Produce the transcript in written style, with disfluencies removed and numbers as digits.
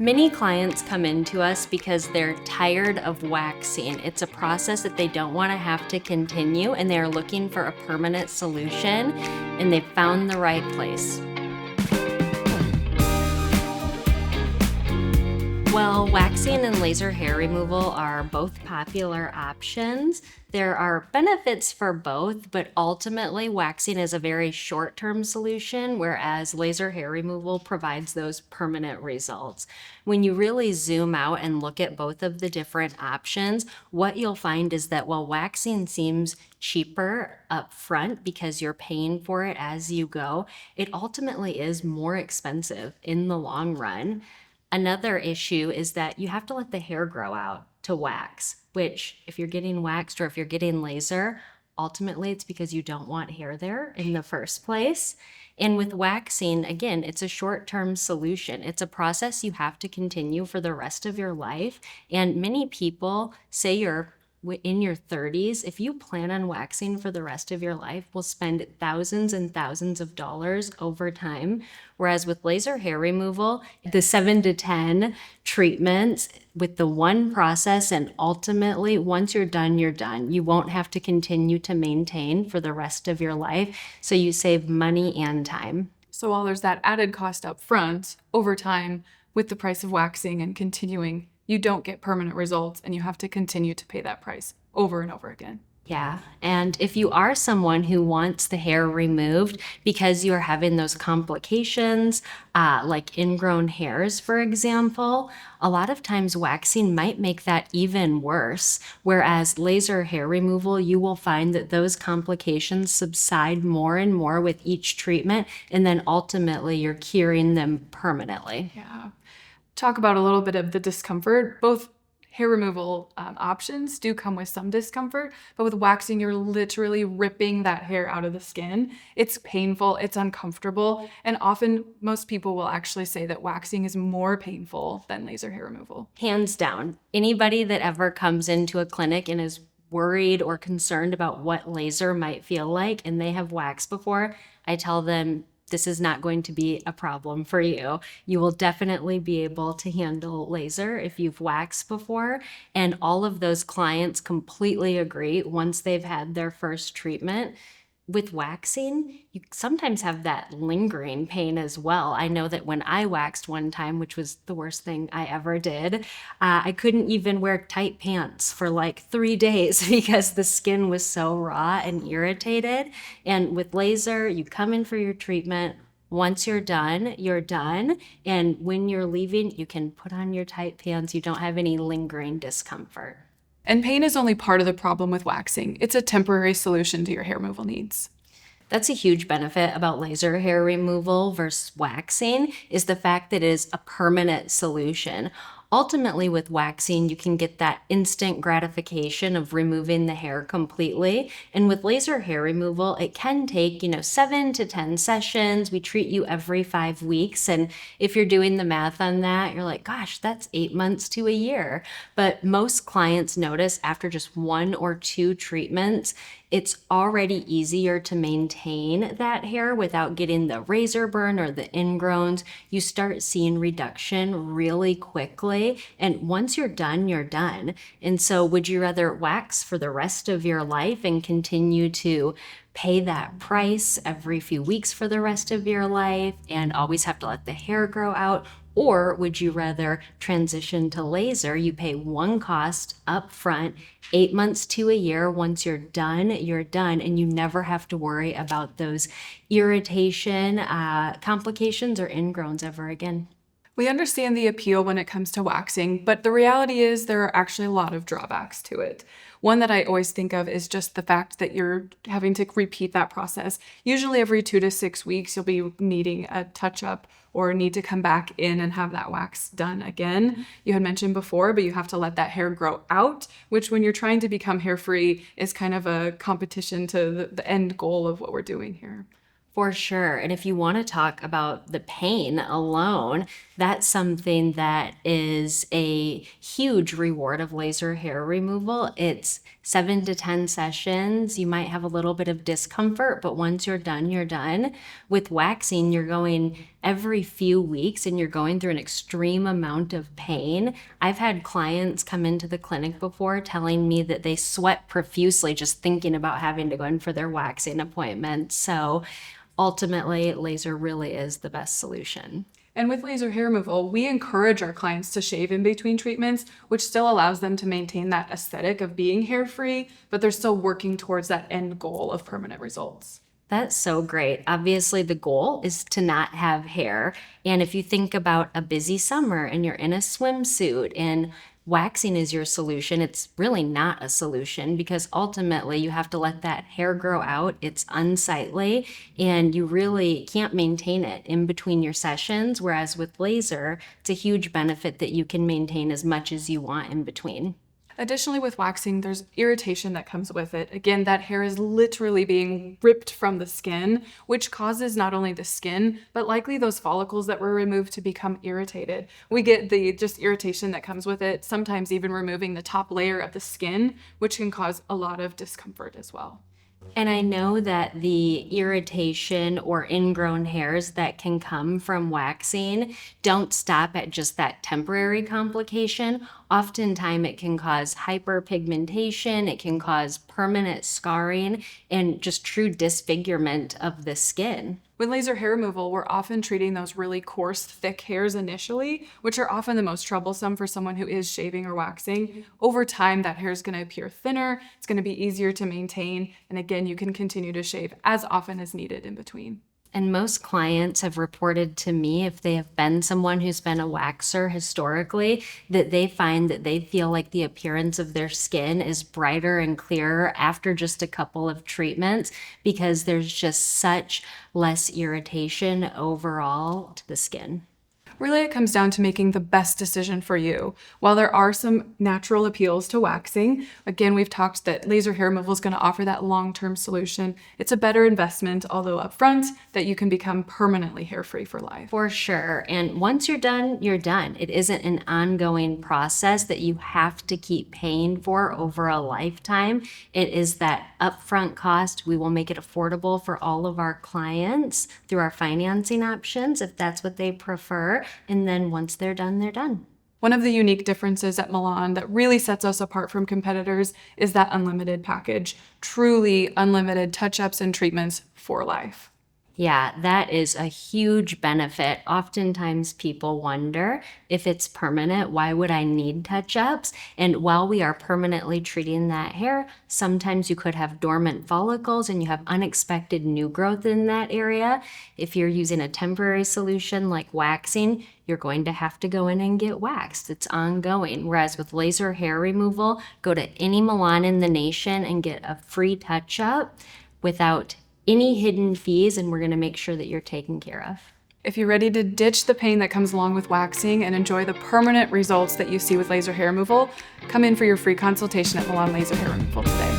Many clients come into us because they're tired of waxing. It's a process that they don't want to have to continue, and they're looking for a permanent solution, and they've found the right place. Well, waxing and laser hair removal are both popular options. There are benefits for both, but ultimately waxing is a very short-term solution, whereas laser hair removal provides those permanent results. When you really zoom out and look at both of the different options, what you'll find is that while waxing seems cheaper up front because you're paying for it as you go, it ultimately is more expensive in the long run. Another issue is that you have to let the hair grow out to wax, which if you're getting waxed or if you're getting laser, ultimately it's because you don't want hair there in the first place. And with waxing, again, it's a short-term solution. It's a process you have to continue for the rest of your life. And many people say you're in your 30s, if you plan on waxing for the rest of your life, will spend thousands and thousands of dollars over time. Whereas with laser hair removal, the 7 to 10 treatments with the one process, and ultimately once you're done, you're done. You won't have to continue to maintain for the rest of your life. So you save money and time. So while there's that added cost up front, over time, with the price of waxing and continuing, you don't get permanent results and you have to continue to pay that price over and over again. Yeah, and if you are someone who wants the hair removed because you are having those complications, like ingrown hairs, for example, a lot of times waxing might make that even worse. Whereas laser hair removal, you will find that those complications subside more and more with each treatment, and then ultimately you're curing them permanently. Yeah. Talk about a little bit of the discomfort. Both hair removal options do come with some discomfort, but with waxing, you're literally ripping that hair out of the skin. It's painful, it's uncomfortable, and often most people will actually say that waxing is more painful than laser hair removal. Hands down, anybody that ever comes into a clinic and is worried or concerned about what laser might feel like and they have waxed before, I tell them, this is not going to be a problem for you. You will definitely be able to handle laser if you've waxed before. And all of those clients completely agree once they've had their first treatment. With waxing, you sometimes have that lingering pain as well. I know that when I waxed one time, which was the worst thing I ever did, I couldn't even wear tight pants for like 3 days because the skin was so raw and irritated. And with laser, you come in for your treatment. Once you're done, you're done. And when you're leaving, you can put on your tight pants. You don't have any lingering discomfort. And pain is only part of the problem with waxing. It's a temporary solution to your hair removal needs. That's a huge benefit about laser hair removal versus waxing, is the fact that it is a permanent solution. Ultimately, with waxing, you can get that instant gratification of removing the hair completely. And with laser hair removal, it can take, 7 to 10 sessions. We treat you every 5 weeks. And if you're doing the math on that, you're like, gosh, that's 8 months to a year. But most clients notice after just 1 or 2 treatments, it's already easier to maintain that hair without getting the razor burn or the ingrowns. You start seeing reduction really quickly. And once you're done, you're done. And so would you rather wax for the rest of your life and continue to pay that price every few weeks for the rest of your life and always have to let the hair grow out? Or would you rather transition to laser? You pay one cost up front, 8 months to a year. Once you're done, and you never have to worry about those irritation, complications or ingrowns ever again. We understand the appeal when it comes to waxing, but the reality is there are actually a lot of drawbacks to it. One that I always think of is just the fact that you're having to repeat that process. Usually every 2 to 6 weeks, you'll be needing a touch-up or need to come back in and have that wax done again. You had mentioned before, but you have to let that hair grow out, which when you're trying to become hair-free is kind of a competition to the end goal of what we're doing here. For sure. And if you want to talk about the pain alone, that's something that is a huge reward of laser hair removal. It's 7 to 10 sessions. You might have a little bit of discomfort, but once you're done, you're done. With waxing, you're going every few weeks and you're going through an extreme amount of pain. I've had clients come into the clinic before telling me that they sweat profusely just thinking about having to go in for their waxing appointment. So ultimately, laser really is the best solution. And with laser hair removal, we encourage our clients to shave in between treatments, which still allows them to maintain that aesthetic of being hair-free, but they're still working towards that end goal of permanent results. That's so great. Obviously, the goal is to not have hair. And if you think about a busy summer and you're in a swimsuit and waxing is your solution, it's really not a solution because ultimately you have to let that hair grow out. It's unsightly and you really can't maintain it in between your sessions. Whereas with laser, it's a huge benefit that you can maintain as much as you want in between. Additionally, with waxing, there's irritation that comes with it. Again, that hair is literally being ripped from the skin, which causes not only the skin, but likely those follicles that were removed to become irritated. We get the just irritation that comes with it, sometimes even removing the top layer of the skin, which can cause a lot of discomfort as well. And I know that the irritation or ingrown hairs that can come from waxing don't stop at just that temporary complication. Oftentimes, it can cause hyperpigmentation, it can cause permanent scarring, and just true disfigurement of the skin. With laser hair removal, we're often treating those really coarse, thick hairs initially, which are often the most troublesome for someone who is shaving or waxing. Over time, that hair is going to appear thinner, it's going to be easier to maintain, and again, you can continue to shave as often as needed in between. And most clients have reported to me, if they have been someone who's been a waxer historically, that they find that they feel like the appearance of their skin is brighter and clearer after just a couple of treatments because there's just such less irritation overall to the skin. Really, it comes down to making the best decision for you. While there are some natural appeals to waxing, again, we've talked that laser hair removal is going to offer that long-term solution. It's a better investment, although upfront, that you can become permanently hair-free for life. For sure. And once you're done, you're done. It isn't an ongoing process that you have to keep paying for over a lifetime. It is that upfront cost. We will make it affordable for all of our clients through our financing options if that's what they prefer. And then once they're done, they're done. One of the unique differences at Milan that really sets us apart from competitors is that unlimited package, truly unlimited touch-ups and treatments for life. Yeah, that is a huge benefit. Oftentimes people wonder if it's permanent, why would I need touch-ups? And while we are permanently treating that hair, sometimes you could have dormant follicles and you have unexpected new growth in that area. If you're using a temporary solution like waxing, you're going to have to go in and get waxed. It's ongoing. Whereas with laser hair removal, go to any Milan in the nation and get a free touch-up without any hidden fees, and we're going to make sure that you're taken care of. If you're ready to ditch the pain that comes along with waxing and enjoy the permanent results that you see with laser hair removal, come in for your free consultation at Milan Laser Hair Removal today.